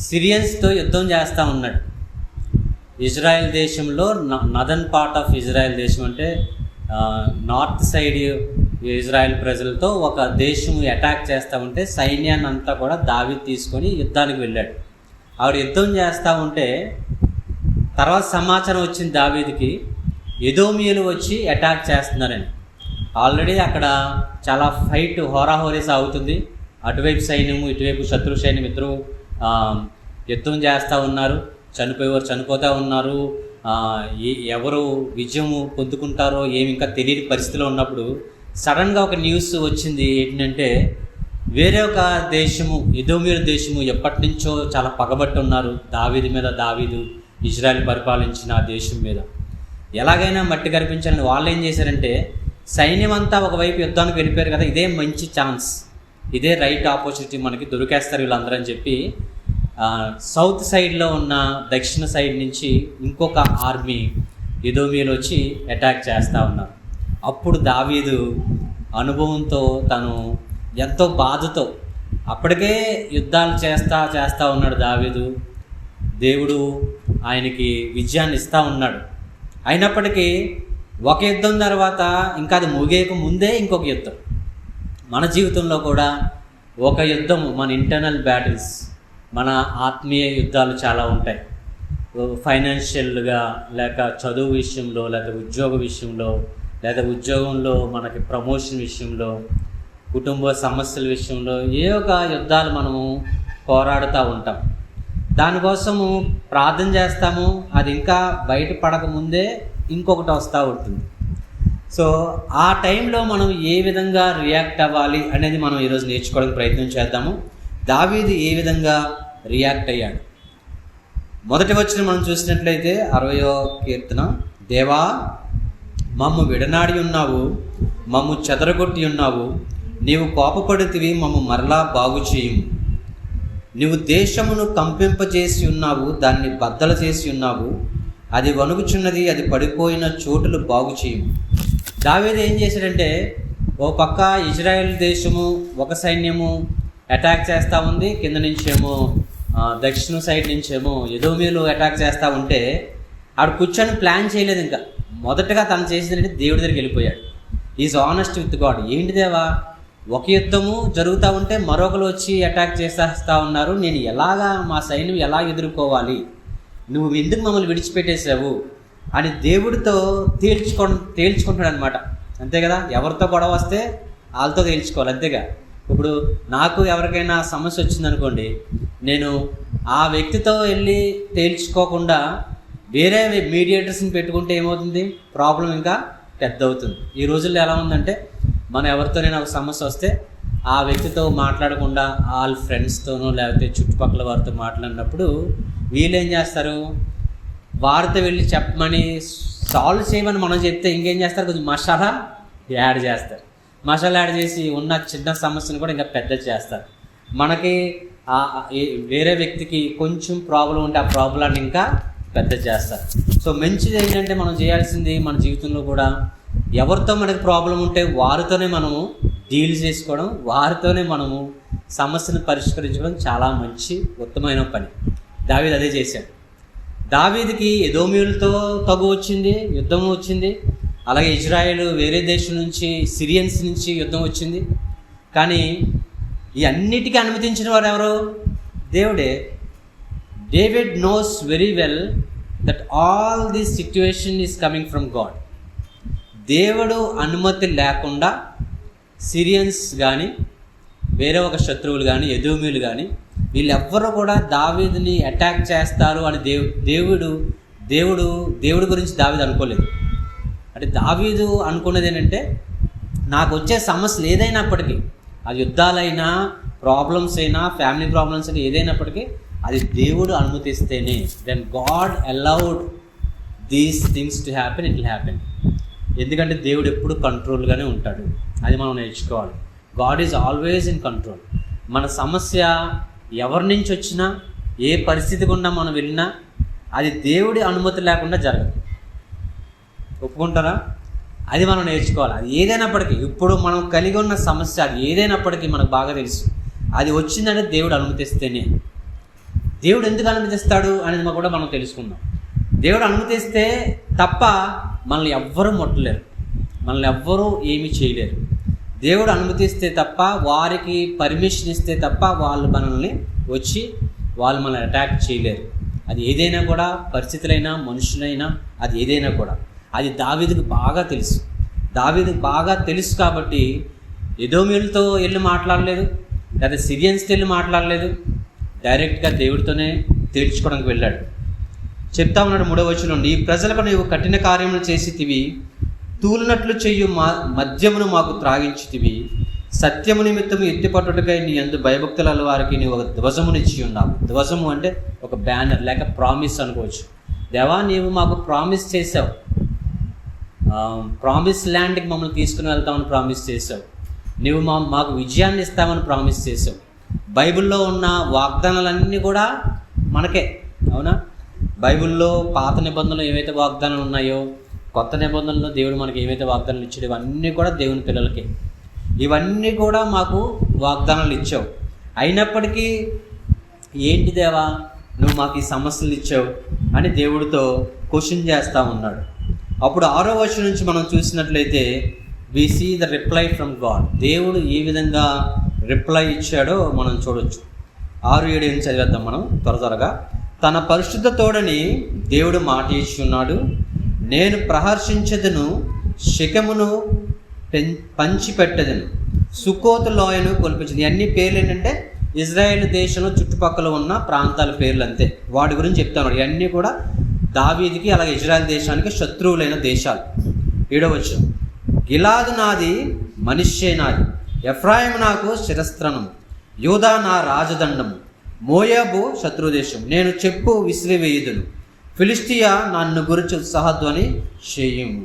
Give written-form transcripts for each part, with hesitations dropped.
సిరియన్స్తో యుద్ధం చేస్తూ ఉన్నాడు. ఇజ్రాయెల్ దేశంలో నదర్న్ పార్ట్ ఆఫ్ ఇజ్రాయెల్ దేశం అంటే నార్త్ సైడ్ ఇజ్రాయెల్ ప్రజలతో ఒక దేశం అటాక్ చేస్తూ ఉంటే సైన్యాన్ని అంతా కూడా దావీదు తీసుకొని యుద్ధానికి వెళ్ళాడు. ఆవిడ యుద్ధం చేస్తూ ఉంటే తర్వాత సమాచారం వచ్చింది దావీదుకి, ఎదోమీయులు వచ్చి అటాక్ చేస్తున్నారని. ఆల్రెడీ అక్కడ చాలా ఫైట్ హోరాహోరీ సాగుతుంది. అటువైపు సైన్యము ఇటువైపు శత్రు సైన్యం ఇద్దరు యుద్ధం చేస్తూ ఉన్నారు. చనిపోయేవారు చనిపోతూ ఉన్నారు. ఎవరు విజయం పొందుకుంటారో ఏమి ఇంకా తెలియని పరిస్థితిలో ఉన్నప్పుడు సడన్గా ఒక న్యూస్ వచ్చింది. ఏంటంటే వేరే ఒక దేశము, ఎదోమీయుల దేశము ఎప్పటి నుంచో చాలా పగబట్టి ఉన్నారు దావీదు మీద. దావీదు ఇజ్రాయెల్ పరిపాలించిన ఆ దేశం మీద ఎలాగైనా మట్టి కనిపించాలని వాళ్ళు ఏం చేశారంటే, సైన్యం అంతా ఒకవైపు యుద్ధానికి వెళ్ళిపోయారు కదా, ఇదే మంచి ఛాన్స్, ఇదే రైట్ ఆపర్చునిటీ మనకి దొరికేస్తారు వీళ్ళందరూ అని చెప్పి సౌత్ సైడ్లో ఉన్న దక్షిణ సైడ్ నుంచి ఇంకొక ఆర్మీ ఎదోమీయులు వచ్చి అటాక్ చేస్తూ ఉన్నారు. అప్పుడు దావీదు అనుభవంతో తను ఎంతో బాధతో అప్పటికే యుద్ధాలు చేస్తూ ఉన్నాడు దావీదు. దేవుడు ఆయనకి విజయాన్ని ఇస్తూ ఉన్నాడు. అయినప్పటికీ ఒక యుద్ధం తర్వాత ఇంకా అది ముగియక ముందే ఇంకొక యుద్ధం. మన జీవితంలో కూడా ఒక యుద్ధం, మన ఇంటర్నల్ బ్యాటిల్స్, మన ఆత్మీయ యుద్ధాలు చాలా ఉంటాయి. ఫైనాన్షియల్గా, లేక చదువు విషయంలో, లేక ఉద్యోగ విషయంలో, లేదా ఉద్యోగంలో మనకి ప్రమోషన్ విషయంలో, కుటుంబ సమస్యల విషయంలో ఏ ఒక యుద్ధాలు మనము పోరాడుతూ ఉంటాం. దానికోసము ప్రార్థన చేస్తాము, అది ఇంకా బయటపడకముందే ఇంకొకటి వస్తూ ఉంటుంది. సో ఆ టైంలో మనం ఏ విధంగా రియాక్ట్ అవ్వాలి అనేది మనం ఈరోజు నేర్చుకోవడానికి ప్రయత్నం చేద్దాము. దావీదు ఏ విధంగా రియాక్ట్ అయ్యాడు. మొదటి వచనం మనం చూసినట్లయితే 60వ కీర్తన, దేవా మమ్ము విడనాడి ఉన్నావు, మమ్ము చెదరగొట్టి ఉన్నావు, నీవు కోపపడితివి, మమ్ము మరలా బాగు చేయుము. నీవు దేశమును కంపింపజేసి ఉన్నావు, దాన్ని బద్దలు చేసి ఉన్నావు, అది వణుకుచున్నది, అది పడిపోయిన చోటులు బాగు చేయుము. దావీదు ఏం చేశాడంటే, ఓ పక్క ఇజ్రాయెల్ దేశము ఒక సైన్యము అటాక్ చేస్తూ ఉంది, కింద నుంచేమో దక్షిణ సైడ్ నుంచేమో ఎదోమీయులు అటాక్ చేస్తూ ఉంటే ఆడు కూర్చొని ప్లాన్ చేయలేదు. ఇంకా మొదటగా తను చేసిందంటే దేవుడి దగ్గరికి వెళ్ళిపోయాడు. Is honest with God. ఏంటి దేవా, ఒక యుద్ధము జరుగుతూ ఉంటే మరొకరు వచ్చి అటాక్ చేసేస్తూ ఉన్నారు, నేను ఎలాగా మా సైన్యం ఎలా ఎదుర్కోవాలి, నువ్వు ఎందుకు మమ్మల్ని విడిచిపెట్టేసావు అని దేవుడితో తేల్చుకుంటాడు అనమాట. అంతే కదా, ఎవరితో గొడవ వస్తే వాళ్ళతో తేల్చుకోవాలి, అంతేగా. ఇప్పుడు నాకు ఎవరికైనా సమస్య వచ్చిందనుకోండి, నేను ఆ వ్యక్తితో వెళ్ళి తేల్చుకోకుండా వేరే మీడియేటర్స్ని పెట్టుకుంటే ఏమవుతుంది, ప్రాబ్లం ఇంకా పెద్ద అవుతుంది. ఈ రోజుల్లో ఎలా ఉందంటే, మనం ఎవరితోనైనా ఒక సమస్య వస్తే ఆ వ్యక్తితో మాట్లాడకుండా వాళ్ళ ఫ్రెండ్స్తోనో లేకపోతే చుట్టుపక్కల వారితో మాట్లాడినప్పుడు వీళ్ళు ఏం చేస్తారు, వారితో వెళ్ళి చెప్పమని సాల్వ్ చేయమని మనం చెప్తే ఇంకేం చేస్తారు, కొంచెం మసాలా యాడ్ చేస్తారు. మసాలా యాడ్ చేసి ఉన్న చిన్న సమస్యను కూడా ఇంకా పెద్ద చేస్తారు. మనకి వేరే వ్యక్తికి కొంచెం ప్రాబ్లం ఉంటే ఆ ప్రాబ్లాన్ని ఇంకా పెద్ద చేస్తారు. సో మంచిది ఏంటంటే మనం చేయాల్సింది మన జీవితంలో కూడా ఎవరితో మనకి ప్రాబ్లం ఉంటే వారితోనే మనము డీల్ చేసుకోవడం, వారితోనే మనము సమస్యను పరిష్కరించడం చాలా మంచి ఉత్తమమైన పని. దావీదు అదే చేశాడు. దావీదుకి ఎదోమీయులతో తగు వచ్చింది, యుద్ధం వచ్చింది. అలాగే ఇజ్రాయెల్ వేరే దేశం నుంచి, సిరియన్స్ నుంచి యుద్ధం వచ్చింది. కానీ ఈ అన్నిటికీ అనుమతించిన వారు ఎవరు? దేవుడే. David knows very well that all this situation is coming from God. దేవుడు అనుమతి లేకుండా సిరియన్స్ కానీ, వేరే ఒక శత్రువులు కానీ, ఎదోమీయులు కానీ, వీళ్ళెవ్వరూ కూడా దావీదుని అటాక్ చేస్తారు అని దేవుడు గురించి దావీదు అనుకోలేదు. అంటే దావీదు అనుకున్నది ఏంటంటే, నాకు వచ్చే సమస్యలు ఏదైనప్పటికీ, అది యుద్ధాలైనా, ప్రాబ్లమ్స్ అయినా, ఫ్యామిలీ ప్రాబ్లమ్స్ అయినా, ఏదైనప్పటికీ అది దేవుడు అనుమతిస్తేనే, then God allowed these things to happen, it will happen. ఎందుకంటే దేవుడు ఎప్పుడు కంట్రోల్గానే ఉంటాడు. అది మనం నేర్చుకోవాలి. God is always in control. మన సమస్య ఎవరి నుంచి వచ్చినా, ఏ పరిస్థితి గుండా మనం వెళ్ళినా, అది దేవుడి అనుమతి లేకుండా జరగదు. ఒప్పుకుంటారా? అది మనం నేర్చుకోవాలి. అది ఏదైనప్పటికీ, ఇప్పుడు మనం కలిగి ఉన్న సమస్య అది ఏదైనప్పటికీ మనకు బాగా తెలుసు, అది వచ్చిందంటే దేవుడు అనుమతిస్తేనే. దేవుడు ఎందుకు అనుమతిస్తాడు అనేది కూడా మనం తెలుసుకుందాం. దేవుడు అనుమతిస్తే తప్ప మనల్ని ఎవ్వరూ ముట్టలేరు, మనల్ని ఎవ్వరూ ఏమీ చేయలేరు. దేవుడు అనుమతిస్తే తప్ప, వారికి పర్మిషన్ ఇస్తే తప్ప మనల్ని మనల్ని అటాక్ చేయలేరు. అది ఏదైనా కూడా, పరిస్థితులైనా మనుషులైనా, అది ఏదైనా కూడా. అది దావీదుకు బాగా తెలుసు కాబట్టి ఎదోమీయులతో వెళ్ళి మాట్లాడలేదు, లేదా సిరియన్స్తో వెళ్ళి మాట్లాడలేదు, డైరెక్ట్గా దేవుడితోనే తేల్చుకోవడానికి వెళ్ళాడు. చెప్తా ఉన్నాడు 3వ వచనంలో, ఈ ప్రజలకు నీవు కఠిన కార్యములు చేసితివి, తూలినట్లు చెయ్యు మద్యమును మాకు త్రాగించితివి, సత్యము నిమిత్తము ఎత్తిపట్టుటకై నీ యందు భయభక్తుల వారికి నీవు ఒక ధ్వజమునిచ్చి ఉన్నావు. ధ్వజము అంటే ఒక బ్యానర్ లేక ప్రామిస్ అనుకోవచ్చు. దేవా, నీవు మాకు ప్రామిస్ చేసావు, ప్రామిస్ ల్యాండ్కి మమ్మల్ని తీసుకుని వెళ్తామని ప్రామిస్ చేసావు, నీవు మాకు విజయాన్ని ఇస్తామని ప్రామిస్ చేసావు. బైబిల్లో ఉన్న వాగ్దానాలన్నీ కూడా మనకే, అవునా? బైబిల్లో పాత నిబంధనలు ఏవైతే వాగ్దానాలు ఉన్నాయో, కొత్త నిబంధనలో దేవుడు మనకి ఏవైతే వాగ్దానాలు ఇచ్చాడో ఇవన్నీ కూడా దేవుని పిల్లలకే. ఇవన్నీ కూడా మాకు వాగ్దానాలు ఇచ్చావు. అయినప్పటికీ ఏంటి దేవా నువ్వు మాకు ఈ సమస్యలు ఇచ్చావు అని దేవుడితో క్వశ్చన్ చేస్తూ ఉన్నాడు. అప్పుడు 6వ వచనం నుంచి మనం చూసినట్లయితే we see the reply from God. దేవుడు ఏ విధంగా రిప్లై ఇచ్చాడో మనం చూడొచ్చు. 6, 7 ఏం చదివేద్దాం మనం త్వరగా. తన పరిశుద్ధ తోడని దేవుడు మాట ఇచ్చి ఉన్నాడు, నేను ప్రహర్షించదును, శిఖమును పంచిపెట్టదును, సుకోతు లోయను కొల్పించదు. ఇవన్నీ పేర్లు ఏంటంటే ఇజ్రాయేల్ దేశంలో చుట్టుపక్కల ఉన్న ప్రాంతాల పేర్లు అంతే. వాటి గురించి చెప్తాను. ఇవన్నీ కూడా దావీదుకి అలాగే ఇజ్రాయేల్ దేశానికి శత్రువులైన దేశాలు. 7వ వచనం, గిలాదు నాది, మనష్షే నాది, ఎఫ్రాయిము నాకు శిరస్త్రణము, యూదా నా రాజదండము, మోయాబు శత్రుదేశం, నేను చెప్పు విసిరివేయుదును, ఫిలిష్టియా నన్ను గురించి ఉత్సాహధ్వని చేయము.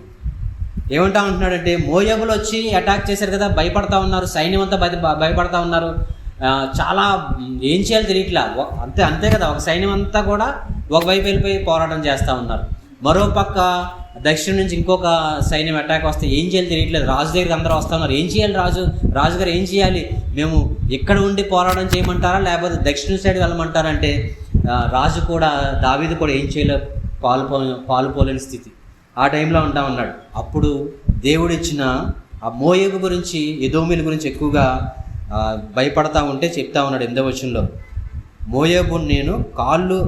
ఏమంటా ఉంటున్నాడంటే, మోయాబులు వచ్చి అటాక్ చేశారు కదా, భయపడతా ఉన్నారు, సైన్యం అంతా భయపడతా ఉన్నారు, చాలా ఏం చేయాలో తెలియట్లా. అంతే కదా, ఒక సైన్యం అంతా కూడా ఒకవైపు వెళ్ళిపోయి పోరాటం చేస్తూ ఉన్నారు. మరోపక్క దక్షిణం నుంచి ఇంకొక సైన్యం అటాక్ వస్తే ఏం చేయాలి తెలియట్లేదు. రాజు దగ్గరికి అందరూ వస్తూ ఉన్నారు. ఏం చేయాలి రాజుగారు ఏం చేయాలి, మేము ఇక్కడ ఉండి పోరాటం చేయమంటారా లేకపోతే దక్షిణ సైడ్ వెళ్ళమంటారంటే రాజు కూడా, దావీదు కూడా ఏం చేయలే, పాలుపోలేని స్థితి. ఆ టైంలో ఉంటా ఉన్నాడు. అప్పుడు దేవుడు ఇచ్చిన ఆ మోయాబు గురించి, ఎదోమీల గురించి ఎక్కువగా భయపడతా ఉంటే చెప్తా ఉన్నాడు 8వ వచనంలో, మోయాబు నేను కాళ్ళు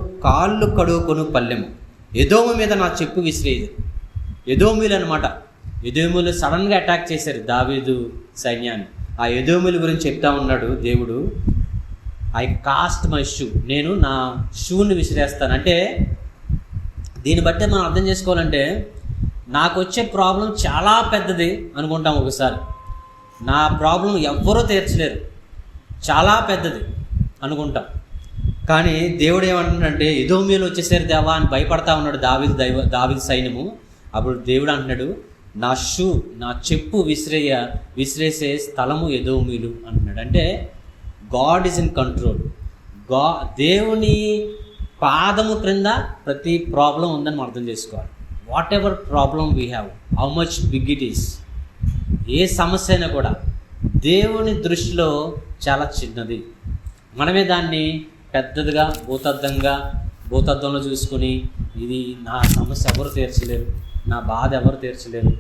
కడుగుకొను పల్లెము, ఎదోము మీద నా చెప్పు విసిరేది. ఎదోమీలు అనమాట. ఎదోమీలు సడన్గా అటాక్ చేశారు దావీదు సైన్యాన్ని. ఆ ఎదోమీల గురించి చెప్తా ఉన్నాడు దేవుడు, ఐ కాస్ట్ మై షూ, నేను నా షూని విసిరేస్తాను. అంటే దీన్ని బట్టి మనం అర్థం చేసుకోవాలంటే, నాకు వచ్చే ప్రాబ్లం చాలా పెద్దది అనుకుంటాం ఒకసారి. నా ప్రాబ్లం ఎవ్వరూ తీర్చలేరు, చాలా పెద్దది అనుకుంటాం. కానీ దేవుడు ఏమంటున్నాడంటే, ఎదోమీయులు వచ్చేసారు దేవా అని భయపడతా ఉన్నాడు దావీదు సైన్యము. అప్పుడు దేవుడు అంటున్నాడు, నా చెప్పు విసిరేసే స్థలము ఎదోమీయులు అంటున్నాడు. అంటే గాడ్ ఈజ్ ఇన్ కంట్రోల్. దేవుని పాదము క్రింద ప్రతి ప్రాబ్లం ఉందని మనం అర్థం చేసుకోవాలి. Whatever problem we have, how much big it is, ఏ సమస్య అయినా కూడా దేవుని దృష్టిలో చాలా చిన్నది. మనమే దాన్ని పెద్దదిగా భూతద్దంలో చూసుకొని, ఇది నా సమస్య ఎవరు తీర్చలేరు, నా బాధ ఎవరు తీర్చలేరు,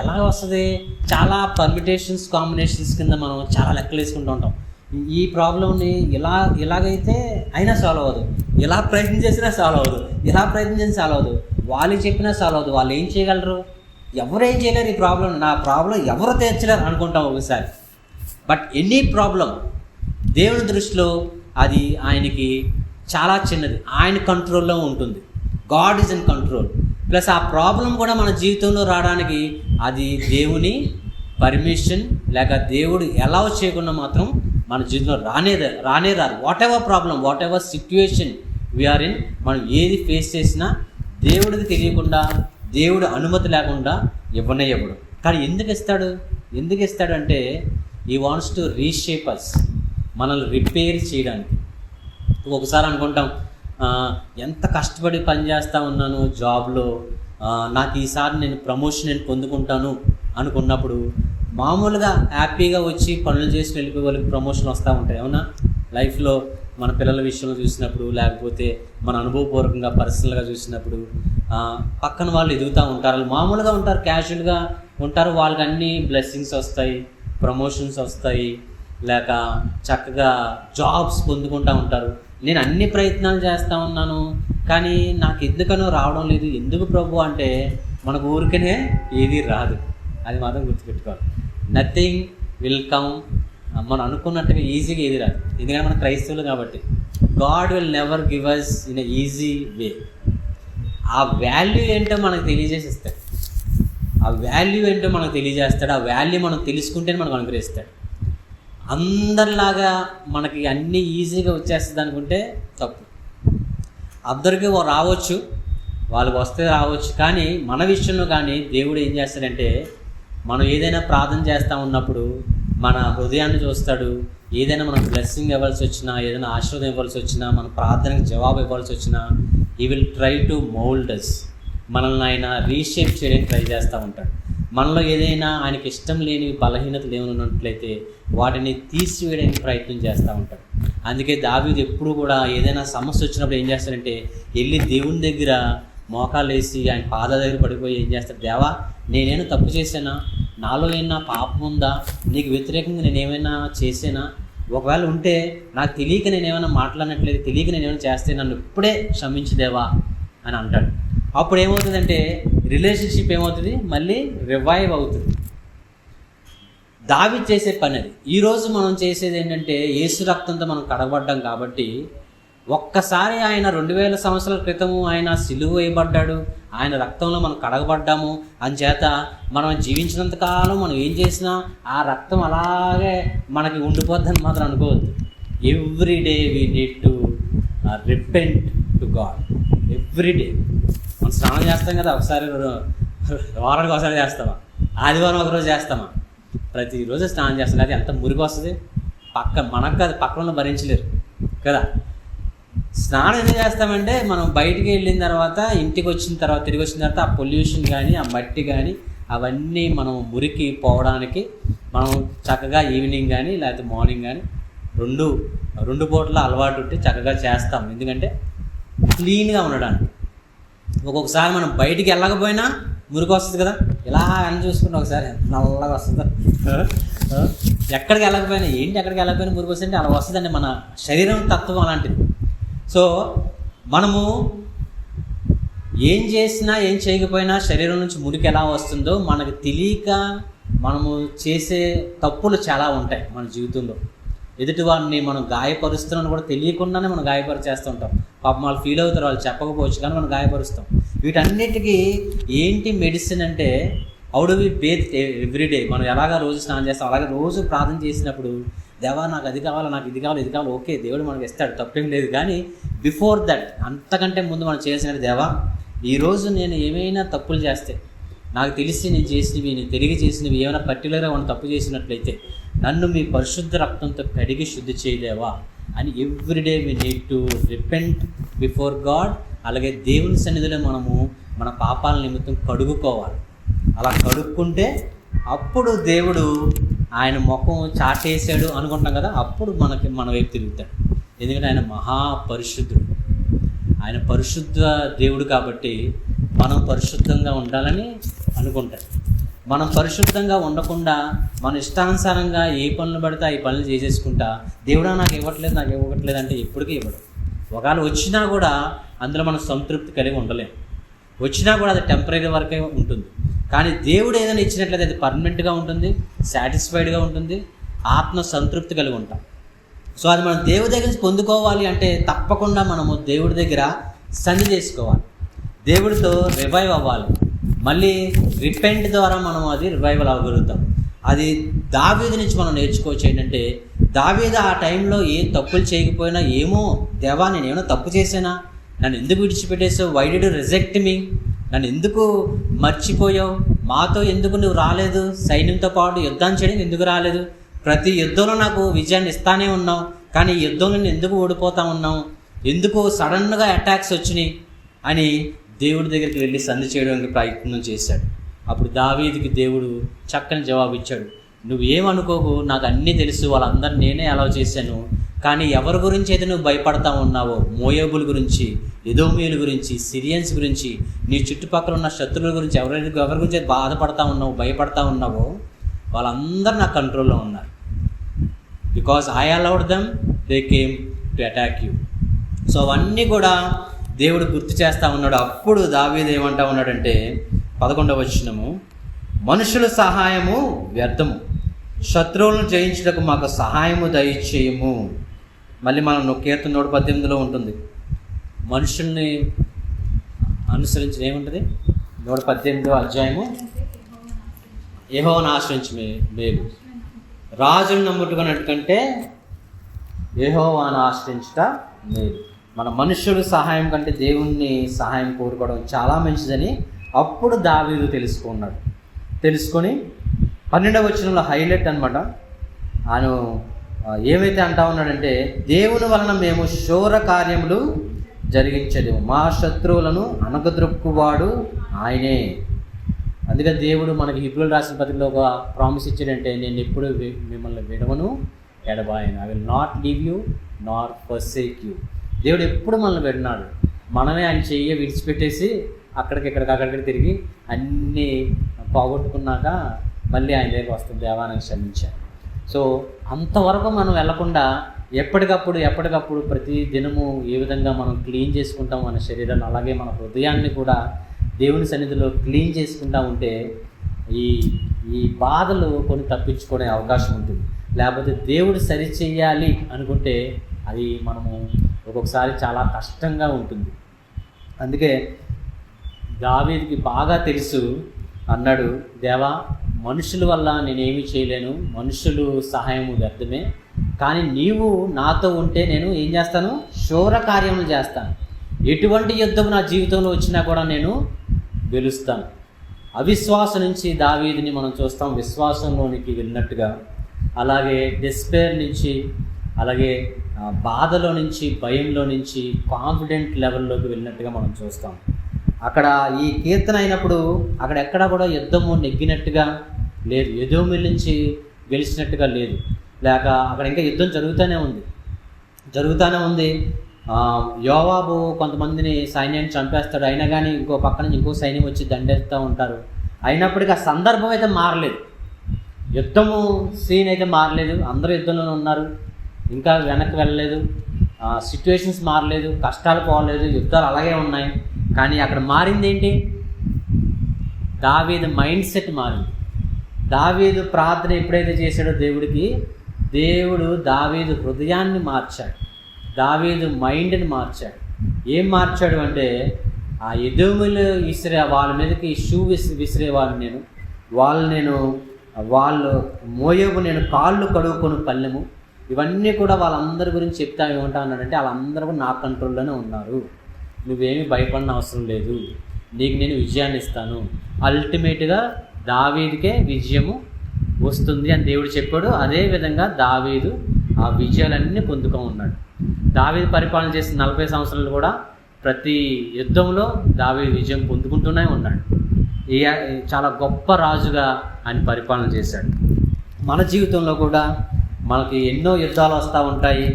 ఎలా వస్తుంది, చాలా పర్మిటేషన్స్ కాంబినేషన్స్ కింద మనం చాలా లెక్కలు వేసుకుంటూ ఉంటాం. ఈ ప్రాబ్లంని ఇలాగైతే అయినా సాల్వ్ అవ్వదు, ఇలా ప్రయత్నం చేసినా సాల్వ్ అవ్వదు, ఇలా ప్రయత్నం చేసినా సాల్వ్ అవ్వదు, వాళ్ళు చెప్పినా సాల్వ్ అవ్వదు. వాళ్ళు ఏం చేయగలరు, ఎవరు ఏం చేయలేరు. ఈ ప్రాబ్లం, నా ప్రాబ్లం ఎవరు తీర్చలేరు అనుకుంటాం ఒకసారి. బట్ ఎనీ ప్రాబ్లం దేవుని దృష్టిలో అది ఆయనకి చాలా చిన్నది, ఆయన కంట్రోల్లో ఉంటుంది. God is in control. Plus ఆ ప్రాబ్లం కూడా మన జీవితంలో రావడానికి అది దేవుని పర్మిషన్ లేక దేవుడు అలౌ చేయకుండా మాత్రం మన జీవితంలో రానే రాదు. Whatever problem, whatever situation we are in, మనం ఏది ఫేస్ చేసినా దేవుడికి తెలియకుండా, దేవుడు అనుమతి లేకుండా ఇవ్వడు. కానీ ఎందుకు ఇస్తాడు అంటే, ఈ వాంట్స్ టు రీషేప్ అస్, మనల్ని రిపేర్ చేయడానికి. ఒకసారి అనుకుంటాం, ఎంత కష్టపడి పనిచేస్తూ ఉన్నాను జాబ్లో, నాకు ఈసారి నేను ప్రమోషన్ పొందుకుంటాను అనుకున్నప్పుడు మామూలుగా హ్యాపీగా వచ్చి పనులు చేసి వెళ్ళిపోయే వాళ్ళకి ప్రమోషన్ వస్తూ ఉంటాయి, అవునా? లైఫ్లో మన పిల్లల విషయంలో చూసినప్పుడు, లేకపోతే మన అనుభవపూర్వకంగా పర్సనల్గా చూసినప్పుడు పక్కన వాళ్ళు ఎదుగుతూ ఉంటారు. వాళ్ళు మామూలుగా ఉంటారు, క్యాజువల్గా ఉంటారు, వాళ్ళకి అన్ని బ్లెస్సింగ్స్ వస్తాయి, ప్రమోషన్స్ వస్తాయి, లేక చక్కగా జాబ్స్ పొందుకుంటూ ఉంటారు. నేను అన్ని ప్రయత్నాలు చేస్తూ ఉన్నాను, కానీ నాకు ఎందుకనో రావడం లేదు. ఎందుకు ప్రభు అంటే మనకు ఊరికనే ఏది రాదు, అది మాత్రం గుర్తుపెట్టుకోవాలి. నథింగ్ విల్ కమ్ మనం అనుకున్నట్టుగా ఈజీగా ఏది రాదు, ఎందుకంటే మన క్రైస్తవులు కాబట్టి. God will never give us in a easy way. ఆ వాల్యూ ఏంటో మనకు తెలియజేసిస్తాడు, ఆ వాల్యూ ఏంటో మనకు తెలియజేస్తాడు, ఆ వాల్యూ మనం తెలుసుకుంటేనే మనకు అనుగ్రహిస్తాడు. అందరిలాగా మనకి అన్నీ ఈజీగా వచ్చేస్తుంది అనుకుంటే తప్పు. అందరికీ రావచ్చు, వాళ్ళకి వస్తే రావచ్చు, కానీ మన విషయంలో కానీ దేవుడు ఏం చేస్తాడంటే, మనం ఏదైనా ప్రార్థన చేస్తూ ఉన్నప్పుడు మన హృదయాన్ని చూస్తాడు. ఏదైనా మనకు బ్లెస్సింగ్ ఇవ్వాల్సి వచ్చినా, ఏదైనా ఆశీర్వాదం ఇవ్వాల్సి వచ్చినా, మన ప్రార్థనకి జవాబు ఇవ్వాల్సి వచ్చినా, he will try to mould us. మనల్ని ఆయన రీషేప్ చేయడానికి ట్రై చేస్తూ ఉంటాడు. మనలో ఏదైనా ఆయనకి ఇష్టం లేని బలహీనతలు ఏమైనా ఉన్నట్లయితే వాటిని తీసివేయడానికి ప్రయత్నం చేస్తూ ఉంటాడు. అందుకే దావీదు ఎప్పుడు కూడా ఏదైనా సమస్య వచ్చినప్పుడు ఏం చేస్తాడంటే, వెళ్ళి దేవుని దగ్గర మోకాలు వేసి ఆయన పాద దగ్గర పడిపోయి ఏం చేస్తాడు, దేవా నేనేమైనా తప్పు చేశానా, నాలో ఏమైనా పాపం ఉందా, నీకు వ్యతిరేకంగా నేనేమైనా చేసానా, ఒకవేళ ఉంటే నాకు తెలియక నేనేమైనా మాట్లాడినట్లేదు, తెలియక నేనేమైనా చేస్తే నన్ను ఇప్పుడే క్షమించుదేవా అని అంటాడు. అప్పుడు ఏమవుతుందంటే రిలేషన్షిప్ ఏమవుతుంది, మళ్ళీ రివైవ్ అవుతుంది. దావీదు చేసే పని అది. ఈరోజు మనం చేసేది ఏంటంటే, యేసు రక్తంతో మనం కడగబడ్డాం కాబట్టి, ఒక్కసారి ఆయన 2000 సంవత్సరాల క్రితము ఆయన సిలువ వేయబడ్డాడు, ఆయన రక్తంలో మనం కడగబడ్డాము అని చేత మనం జీవించినంతకాలం మనం ఏం చేసినా ఆ రక్తం అలాగే మనకి ఉండిపోద్దని మాత్రం అనుకోవద్దు. Every day we need to repent to God. Every day మనం స్నానం చేస్తాం కదా, ఒకసారి వారానికి ఒకసారి చేస్తామా, ఆదివారం ఒకరోజు చేస్తామా, ప్రతిరోజు స్నానం చేస్తాం. అది ఎంత మురికి వస్తుంది, మనకు అది పక్కన భరించలేరు కదా. స్నానం ఎందుకు చేస్తామంటే, మనం బయటికి వెళ్ళిన తర్వాత, ఇంటికి వచ్చిన తర్వాత, తిరిగి వచ్చిన తర్వాత ఆ పొల్యూషన్ కానీ ఆ మట్టి కానీ అవన్నీ మనం మురికి పోవడానికి మనం చక్కగా ఈవినింగ్ కానీ లేకపోతే మార్నింగ్ కానీ రెండు పూటల అలవాటు ఉంటే చక్కగా చేస్తాం. ఎందుకంటే క్లీన్గా ఉండడానికి. ఒక్కొక్కసారి మనం బయటికి వెళ్ళకపోయినా మురికి వస్తుంది కదా, ఇలా అని చూసుకుంటే ఒకసారి నల్లగా వస్తుంది. ఎక్కడికి వెళ్ళకపోయినా ఎక్కడికి వెళ్ళకపోయినా మురికి వస్తుంటే అలా వస్తుందండి. మన శరీరం తత్వం అలాంటిది. సో మనము ఏం చేసినా ఏం చేయకపోయినా శరీరం నుంచి మురికి ఎలా వస్తుందో మనకు తెలియక మనము చేసే తప్పులు చాలా ఉంటాయి మన జీవితంలో. ఎదుటి వారిని మనం గాయపరుస్తున్నాను కూడా తెలియకుండానే మనం గాయపరిచేస్తూ ఉంటాం. పాపం వాళ్ళు ఫీల్ అవుతారు, వాళ్ళు చెప్పకపోవచ్చు, కానీ మనం గాయపరుస్తాం. వీటన్నిటికీ ఏంటి మెడిసిన్ అంటే, how do we bathe everyday. మనం ఎలాగా రోజు స్నానం చేస్తాం, అలాగే రోజు ప్రార్థన చేసినప్పుడు, దేవా నాకు అది కావాలి, నాకు ఇది కావాలి, ఇది కావాలి, ఓకే దేవుడు మనకి ఇస్తాడు, తప్పేం లేదు. కానీ బిఫోర్ దట్, అంతకంటే ముందు మనం చేసినట్టు, దేవా ఈరోజు నేను ఏమైనా తప్పులు చేస్తే, నాకు తెలిసి నేను చేసినవి, నేను తెలియ చేసినవి ఏమైనా పర్టికులర్గా మనం తప్పు చేసినట్లయితే నన్ను మీ పరిశుద్ధ రక్తంతో కడిగి శుద్ధి చేయలేవా అని everyday we need to repent before God. అలాగే దేవుని సన్నిధిలో మనము మన పాపాల నిమిత్తం కడుగుకోవాలి. అలా కడుక్కుంటే అప్పుడు దేవుడు ఆయన ముఖం చాటేసాడు అనుకుంటాం కదా, అప్పుడు మన వైపు తిరుగుతాడు. ఎందుకంటే ఆయన మహాపరిశుద్ధుడు, ఆయన పరిశుద్ధ దేవుడు కాబట్టి మనం పరిశుద్ధంగా ఉండాలని అనుకుంటాడు. మనం పరిశుద్ధంగా ఉండకుండా మన ఇష్టానుసారంగా ఏ పనులు పడితే ఈ పనులు చేసేసుకుంటా, దేవుడా నాకు ఇవ్వట్లేదు, నాకు ఇవ్వట్లేదు అంటే ఎప్పటికీ ఇవ్వడు. ఒకవేళ వచ్చినా కూడా అందులో మనం సంతృప్తి కలిగి ఉండలేము. వచ్చినా కూడా అది టెంపరీ వరకే ఉంటుంది. కానీ దేవుడు ఏదైనా ఇచ్చినట్లయితే అది పర్మనెంట్గా ఉంటుంది, సాటిస్ఫైడ్గా ఉంటుంది, ఆత్మ సంతృప్తి కలిగి ఉంటాం. సో అది మనం దేవుడి దగ్గర నుంచి పొందుకోవాలి అంటే తప్పకుండా మనము దేవుడి దగ్గర సంధి చేసుకోవాలి, దేవుడితో రివైవ్ అవ్వాలి. మళ్ళీ రిపెంట్ ద్వారా మనం అది రివైవల్ అవ్వగలుగుతాం. అది దావీదు నుంచి మనం నేర్చుకోవచ్చు. ఏంటంటే దావీదు ఆ టైంలో ఏం తప్పులు చేయకపోయినా, ఏమో దేవా నేను ఏమైనా తప్పు చేశానా, నన్ను ఎందుకు విడిచిపెట్టేసావు, why did you reject me, నన్ను ఎందుకు మర్చిపోయావు, మాతో ఎందుకు నువ్వు రాలేదు, సైన్యంతో పాటు యుద్ధం చేయడానికి ఎందుకు రాలేదు, ప్రతి యుద్ధంలో నాకు విజయాన్ని ఇస్తానే ఉన్నావు, కానీ ఈ యుద్ధంలో నేను ఎందుకు ఓడిపోతా ఉన్నావు, ఎందుకు సడన్గా అటాక్స్ వచ్చినాయి అని దేవుడి దగ్గరికి వెళ్ళి సంధి చేయడానికి ప్రయత్నం చేశాడు. అప్పుడు దావీదుకి దేవుడు చక్కని జవాబు ఇచ్చాడు. నువ్వేమనుకోకు, నాకు అన్నీ తెలుసు, వాళ్ళందరినీ నేనే అలౌ చేశాను. కానీ ఎవరి గురించి అయితే నువ్వు భయపడతా ఉన్నావో, మోయాబుల గురించి, ఎదోమీయుల గురించి, సిరియన్స్ గురించి, నీ చుట్టుపక్కల ఉన్న శత్రువుల గురించి ఎవరి గురించి అయితే బాధపడతా ఉన్నావు, భయపడతా ఉన్నావో, వాళ్ళందరూ నా కంట్రోల్లో ఉన్నారు. Because I allowed them, they came to attack you. So అవన్నీ కూడా దేవుడు గుర్తు చేస్తూ ఉన్నాడు. అప్పుడు దావీదు ఏమంటా ఉన్నాడంటే 11వ వచనము, మనుషుల సహాయము వ్యర్థము, శత్రువులను జయించుటకు మాకు సహాయము దయచేయము. మళ్ళీ మనం కీర్తన 118లో ఉంటుంది, మనుషుల్ని అనుసరించి ఏముంటుంది, 118వ అధ్యాయము, యెహోవాను ఆశ్రయించి మేలు, రాజును నమ్ముకున్నట్టుకంటే యెహోవాను ఆశ్రయించుట మేలు. మన మనుషుల సహాయం కంటే దేవుణ్ణి సహాయం కోరుకోవడం చాలా మంచిదని అప్పుడు దావీదు తెలుసుకొని 12వ వచనంలో హైలైట్ అనమాట. ఆయన ఏమైతే అంటా ఉన్నాడంటే, దేవుని వలన మేము శూర కార్యములు జరిగించలేము, మా శత్రువులను అనగద్రొక్కువాడు ఆయనే. అందుకని దేవుడు మనకి హిబ్రూలు రాసిన పత్రికలో ఒక ప్రామిస్ ఇచ్చాడంటే, నేను ఎప్పుడు మిమ్మల్ని విడవను ఎడబాయను, I will not leave you nor forsake you. దేవుడు ఎప్పుడు మనల్ని విడినాడు. మనమే ఆయన చెయ్యి విడిచిపెట్టేసి అక్కడికి తిరిగి అన్నీ పోగొట్టుకున్నాక మళ్ళీ ఆయన దగ్గరికి వస్తుంది, దేవానికి క్షమించాను. సో అంతవరకు మనం వెళ్లకుండా ఎప్పటికప్పుడు ప్రతి దినము ఏ విధంగా మనం క్లీన్ చేసుకుంటాం మన శరీరాన్ని, అలాగే మన హృదయాన్ని కూడా దేవుని సన్నిధిలో క్లీన్ చేసుకుంటా ఉంటే ఈ బాధలు కొన్ని తప్పించుకునే అవకాశం ఉంటుంది. లేకపోతే దేవుడు సరిచేయాలి అనుకుంటే అది మనము ఒక్కొక్కసారి చాలా కష్టంగా ఉంటుంది. అందుకే దావీదుకి బాగా తెలుసు, అన్నాడు, దేవా మనుషుల వల్ల నేనేమీ చేయలేను, మనుషులు సహాయము వ్యర్థమే, కానీ నీవు నాతో ఉంటే నేను ఏం చేస్తాను, శూర కార్యములు చేస్తాను, ఎటువంటి యుద్ధం నా జీవితంలో వచ్చినా కూడా నేను గెలుస్తాను. అవిశ్వాసం నుంచి దావీదుని మనం చూస్తాం విశ్వాసంలోనికి వెళ్ళినట్టుగా, అలాగే డెస్పేర్ నుంచి, అలాగే బాధలో నుంచి, భయంలో నుంచి కాన్ఫిడెంట్ లెవెల్లోకి వెళ్ళినట్టుగా మనం చూస్తాం. అక్కడ ఈ కీర్తన అయినప్పుడు అక్కడ ఎక్కడా కూడా యుద్ధము నెగ్గినట్టుగా లేదు, ఎదోమీయుల నుంచి గెలిచినట్టుగా లేదు, లేక అక్కడ ఇంకా యుద్ధం జరుగుతూనే ఉంది. యోవాబు కొంతమందిని సైన్యాన్ని చంపేస్తాడు, అయినా కానీ ఇంకో పక్క నుంచి ఇంకో సైన్యం వచ్చి దండేస్తూ ఉంటారు. అయినప్పటికీ ఆ సందర్భం అయితే మారలేదు, యుద్ధము సీన్ అయితే మారలేదు, అందరూ యుద్ధంలోనే ఉన్నారు, ఇంకా వెనక్కి వెళ్ళలేదు, సిచ్యువేషన్స్ మారలేదు, కష్టాలు పోలేదు, యుద్ధాలు అలాగే ఉన్నాయి. కానీ అక్కడ మారింది ఏంటి, దావీదు మైండ్ సెట్ మారింది. దావీదు ప్రార్థన ఎప్పుడైతే చేశాడో దేవుడికి, దేవుడు దావీదు హృదయాన్ని మార్చాడు, దావీదు మైండ్ని మార్చాడు. ఏం మార్చాడు అంటే, ఆ ఎదోములు వాళ్ళ మీదకి షూ విసిరేవాళ్ళు వాళ్ళు మోయోబు నేను కాళ్ళు కడుగుకొని పల్లెము, ఇవన్నీ కూడా వాళ్ళందరి గురించి చెప్తా ఏమంటా ఉన్నాడంటే, వాళ్ళందరూ కూడా నా కంట్రోల్లోనే ఉన్నారు, నువ్వేమీ భయపడిన అవసరం లేదు, నీకు నేను విజయాన్ని ఇస్తాను, అల్టిమేట్గా దావీదుకే విజయము వస్తుంది అని దేవుడు చెప్పాడు. అదేవిధంగా దావీదు ఆ విజయాలన్నీ పొందుతూ ఉన్నాడు. దావీదు పరిపాలన చేసిన 40 సంవత్సరాలు కూడా ప్రతి యుద్ధంలో దావీదు విజయం పొందుకుంటూనే ఉన్నాడు. చాలా గొప్ప రాజుగా ఆయన పరిపాలన చేశాడు. మన జీవితంలో కూడా మనకి ఎన్నో యుద్ధాలు వస్తూ ఉంటాయి,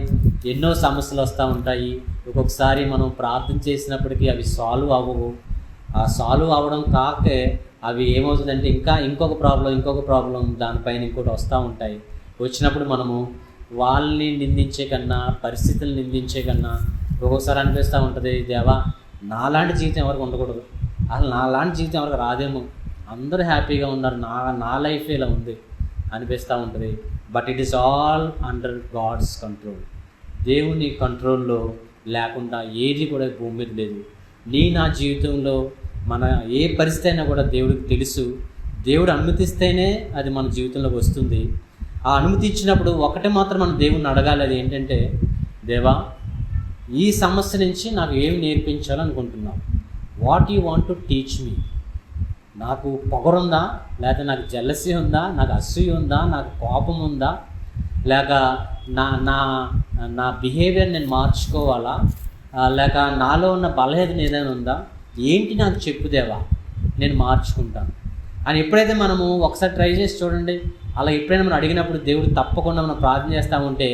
ఎన్నో సమస్యలు వస్తూ ఉంటాయి. ఒక్కొక్కసారి మనం ప్రార్థన చేసినప్పటికీ అవి సాల్వ్ అవ్వవు. ఆ సాల్వ్ అవ్వడం కాకే అవి ఏమవుతుందంటే ఇంకొక ప్రాబ్లం దానిపైన ఇంకోటి వస్తూ ఉంటాయి. వచ్చినప్పుడు మనము వాళ్ళని నిందించే కన్నా, పరిస్థితులను నిందించే కన్నా ఒక్కొక్కసారి అనిపిస్తూ ఉంటుంది, దేవా నాలాంటి జీవితం ఎవరికి ఉండకూడదు, అసలు నాలాంటి జీవితం ఎవరికి రాదేమో, అందరూ హ్యాపీగా ఉన్నారు, నా లైఫ్ ఇలా ఉంది అనిపిస్తూ ఉంటుంది. But it is all under God's control. దేవుని కంట్రోల్లో లేకుండా ఏది కూడా భూమి మీద లేదు. నా జీవితంలో మన ఏ పరిస్థితి అయినా కూడా దేవుడికి తెలుసు. దేవుడు అనుమతిస్తేనే అది మన జీవితంలోకి వస్తుంది. ఆ అనుమతి ఇచ్చినప్పుడు ఒకటి మాత్రం మనం దేవుడిని అడగాలి, అది ఏంటంటే, దేవా ఈ సమస్య నుంచి నాకు ఏమి నేర్పించాలనుకుంటున్నావు, what you want to teach me. నాకు పొగరుందా, లేక నాకు జెలసీ ఉందా, నాకు అసూయ ఉందా, నాకు కోపం ఉందా, లేక నా బిహేవియర్ నేను మార్చుకోవాలా, లేక నాలో ఉన్న బలహీనత ఏదైనా ఉందా, ఏంటి నాకు చెప్పుదేవా, నేను మార్చుకుంటాను అని ఎప్పుడైతే మనము ఒకసారి ట్రై చేసి చూడండి, అలా ఎప్పుడైనా మనం అడిగినప్పుడు దేవుడు తప్పకుండా మనం ప్రార్థన చేస్తూ ఉంటే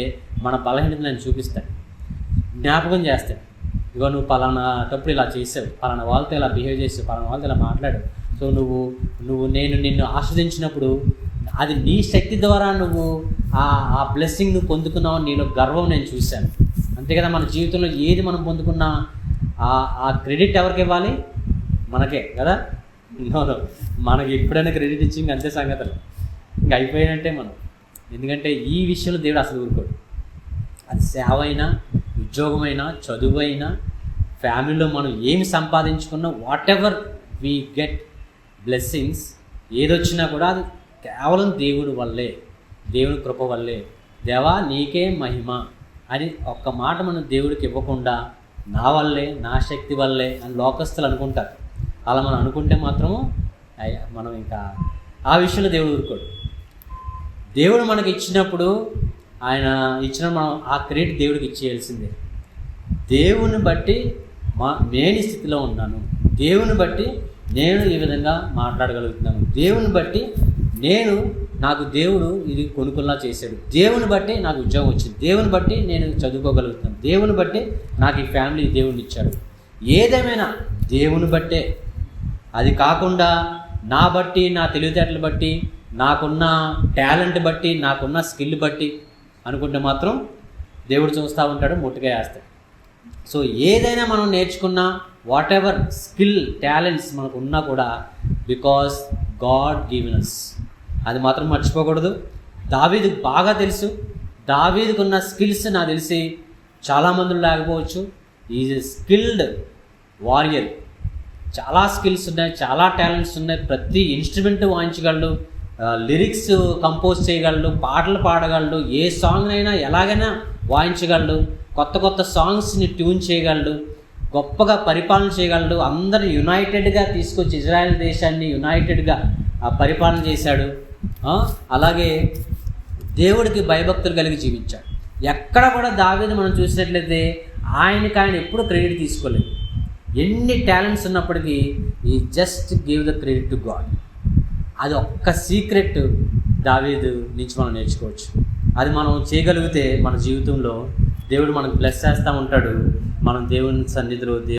మన బలహీనతను నేను చూపిస్తాడు, జ్ఞాపకం చేస్తాడు. ఇగో నువ్వు పలానా తప్పుడు ఇలా చేసావు, పలానా వాళ్ళతో ఇలా బిహేవ్ చేసావు, పలానా వాళ్ళతో ఇలా మాట్లాడు. సో నేను నిన్ను ఆస్వాదించినప్పుడు అది నీ శక్తి ద్వారా నువ్వు ఆ బ్లెస్సింగ్ నువ్వు పొందుకున్నావు, నీలో గర్వం నేను చూశాను. అంతే కదా, మన జీవితంలో ఏది మనం పొందుకున్నా ఆ క్రెడిట్ ఎవరికి ఇవ్వాలి? మనకే కదా. నో మనకి ఎప్పుడైనా క్రెడిట్ ఇచ్చి ఇంక అంతే సంగతులు, ఇంక అయిపోయినట్టే మనం. ఎందుకంటే ఈ విషయంలో దేవుడు అసలు ఊరుకోడు. అది సేవ అయినా, ఉద్యోగమైనా, చదువైనా, ఫ్యామిలీలో మనం ఏమి సంపాదించుకున్నా, whatever we get blessings, ఏదొచ్చినా కూడా అది కేవలం దేవుడి వల్లే, దేవుని కృప వల్లే. దేవా నీకే మహిమ అని ఒక్క మాట మనం దేవుడికి ఇవ్వకుండా నా వల్లే, నా శక్తి వల్లే అని లోకస్తులు అనుకుంటారు. అలా మనం అనుకుంటే మాత్రము మనం ఇంకా ఆ విషయంలో దేవుడు ఊరుకోడు. దేవుడు మనకి ఇచ్చినప్పుడు ఆయన ఇచ్చిన మనం ఆ క్రెడిట్ దేవుడికి ఇచ్చేయాల్సిందే. దేవుని బట్టి నేను ఈ స్థితిలో ఉన్నాను, దేవుని బట్టి నేను ఈ విధంగా మాట్లాడగలుగుతున్నాను, దేవుని బట్టి నాకు దేవుడు ఇది కొనుక్కులా చేశాడు, దేవుని బట్టి నాకు ఉద్యోగం వచ్చింది, దేవుని బట్టి నేను చదువుకోగలుగుతున్నాను, దేవుని బట్టి నాకు ఈ ఫ్యామిలీ దేవుడిని ఇచ్చాడు. ఏదేమైనా దేవుని బట్టే. అది కాకుండా నా బట్టి, నా తెలివితేటలు బట్టి, నాకున్న టాలెంట్ బట్టి, నాకున్న స్కిల్ బట్టి అనుకుంటే మాత్రం దేవుడు చూస్తూ ఉంటాడు, ముట్టుగా వేస్తాడు. సో ఏదైనా మనం నేర్చుకున్నా, వాట్ ఎవర్ స్కిల్ టాలెంట్స్ మనకు ఉన్నా కూడా బికాస్ గాడ్ గివెన్ us, అది మాత్రం మర్చిపోకూడదు. దావీదుకు బాగా తెలుసు, దావీదుకున్న స్కిల్స్ నాకు తెలిసి చాలామందిలో లేకపోవచ్చు. ఈజ్ ఎ స్కిల్డ్ వారియర్, చాలా స్కిల్స్ ఉన్నాయి, చాలా టాలెంట్స్ ఉన్నాయి. ప్రతి ఇన్స్ట్రుమెంట్ వాయించగలడు, లిరిక్స్ కంపోజ్ చేయగలడు, పాటలు పాడగలడు, ఏ సాంగ్నైనా ఎలాగైనా వాయించగలడు, కొత్త కొత్త సాంగ్స్ని ట్యూన్ చేయగలడు, గొప్పగా పరిపాలన చేయగలడు. అందరూ యునైటెడ్గా తీసుకొచ్చి ఇజ్రాయెల్ దేశాన్ని యునైటెడ్గా పరిపాలన చేశాడు. అలాగే దేవుడికి భయభక్తులు కలిగి జీవించాడు. ఎక్కడ కూడా దావీదు మనం చూసినట్లయితే ఆయన ఎప్పుడు క్రెడిట్ తీసుకోలేదు. ఎన్ని టాలెంట్స్ ఉన్నప్పటికీ ఈ just give the credit to God. అది ఒక్క సీక్రెట్ దావీదు నుంచి మనం నేర్చుకోవచ్చు. అది మనం చేయగలిగితే మన జీవితంలో దేవుడు మనకు బ్లెస్ చేస్తూ ఉంటాడు. మనం దేవుని సన్నిధిలో